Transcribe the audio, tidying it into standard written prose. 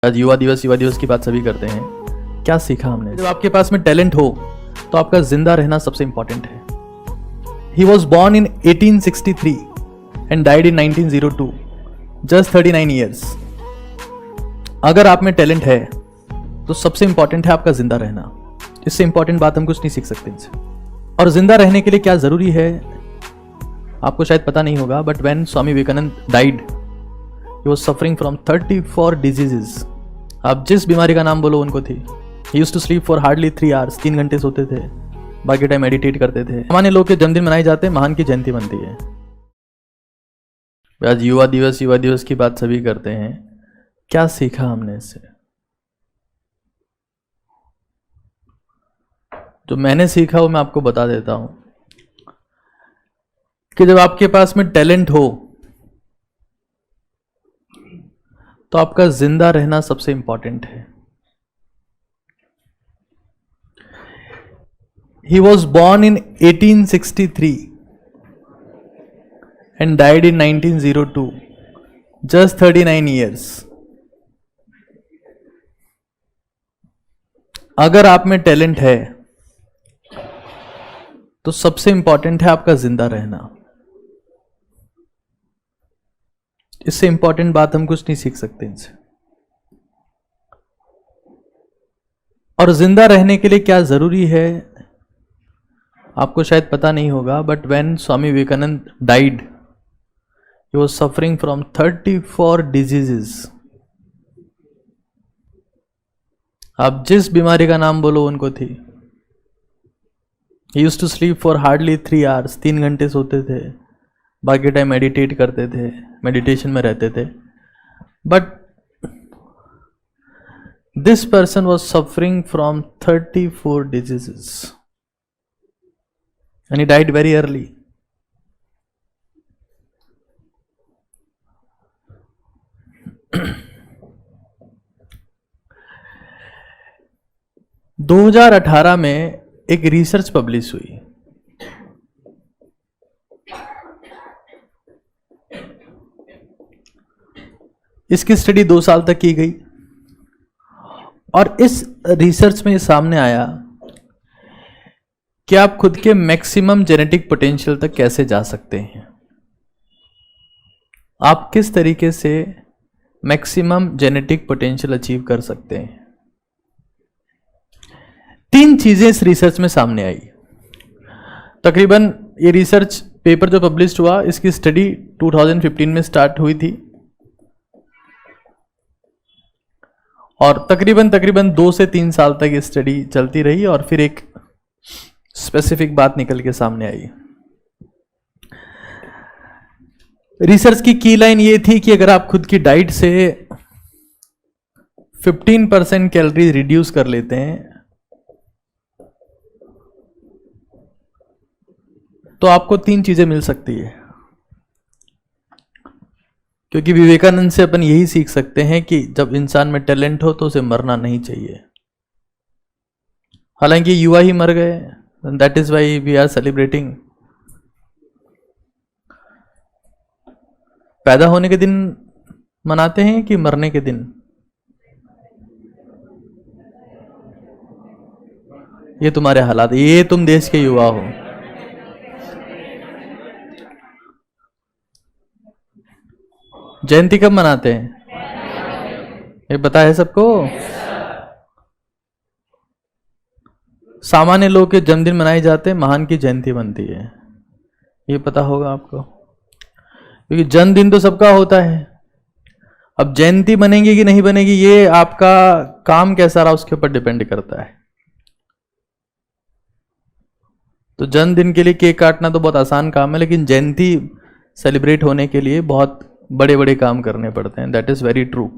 आज युवा दिवस की बात सभी करते हैं। क्या सीखा हमने? जब आपके पास में टैलेंट हो तो आपका जिंदा रहना सबसे इंपॉर्टेंट है। He was born in 1863 and died in 1902, just 39 years. अगर आप में टैलेंट है तो सबसे इंपॉर्टेंट है आपका जिंदा रहना। इससे इंपॉर्टेंट बात हम कुछ नहीं सीख सकते इनसे। और जिंदा रहने के लिए क्या जरूरी है आपको शायद पता नहीं होगा, but when Swami Vivekananda died he was suffering from 34 diseases. आप जिस बीमारी का नाम बोलो उनको थी। He used to sleep for hardly 3 hours, 3 घंटे सोते थे, बाकी टाइम मेडिटेट करते थे। सामान्य लोग के जन्मदिन मनाए जाते हैं, महान की जयंती बनती है। आज युवा दिवस की बात सभी करते हैं। क्या सीखा हमने इससे? जो मैंने सीखा वो मैं आपको बता देता हूं कि जब आपके पास में टैलेंट हो तो आपका जिंदा रहना सबसे इंपॉर्टेंट है। He was born in 1863 and died in 1902, just 39 years. अगर आप में टैलेंट है तो सबसे इंपॉर्टेंट है आपका जिंदा रहना। इससे इंपॉर्टेंट बात हम कुछ नहीं सीख सकते इनसे। और जिंदा रहने के लिए क्या जरूरी है आपको शायद पता नहीं होगा, but when Swami Vivekananda died he was suffering from 34 diseases. आप जिस बीमारी का नाम बोलो उनको थी। He used to sleep for hardly 3 hours, 3 घंटे सोते थे, बाकी टाइम मेडिटेट करते थे, मेडिटेशन में रहते थे। But this person was suffering from 34 diseases and he died very early. दो 2018 में एक रिसर्च पब्लिश हुई। इसकी स्टडी 2 साल तक की गई और इस रिसर्च में सामने आया कि आप खुद के मैक्सिमम जेनेटिक पोटेंशियल तक कैसे जा सकते हैं। आप किस तरीके से मैक्सिमम जेनेटिक पोटेंशियल अचीव कर सकते हैं। 3 चीजें इस रिसर्च में सामने आई। तकरीबन ये रिसर्च पेपर जो पब्लिश हुआ, इसकी स्टडी 2015 में स्टार्ट हुई थी और तकरीबन 2 से 3 साल तक ये स्टडी चलती रही और फिर एक स्पेसिफिक बात निकल के सामने आई। रिसर्च की की लाइन ये थी कि अगर आप खुद की डाइट से 15% कैलोरी रिड्यूस कर लेते हैं तो आपको 3 चीजें मिल सकती है। क्योंकि विवेकानंद से अपन यही सीख सकते हैं कि जब इंसान में टैलेंट हो तो उसे मरना नहीं चाहिए। हालांकि युवा ही मर गए, that is why we are celebrating। पैदा होने के दिन मनाते हैं कि मरने के दिन? ये तुम्हारे हालात, ये तुम देश के युवा हो। जयंती कब मनाते हैं ये पता है सबको? सामान्य लोग के जन्मदिन मनाए जाते हैं, महान की जयंती बनती है। ये पता होगा आपको, क्योंकि जन्मदिन तो सबका होता है। अब जयंती बनेगी कि नहीं बनेगी ये आपका काम कैसा रहा उसके ऊपर डिपेंड करता है। तो जन्मदिन के लिए केक काटना तो बहुत आसान काम है, लेकिन जयंती सेलिब्रेट होने के लिए बहुत बड़े बड़े काम करने पड़ते हैं। That is very true.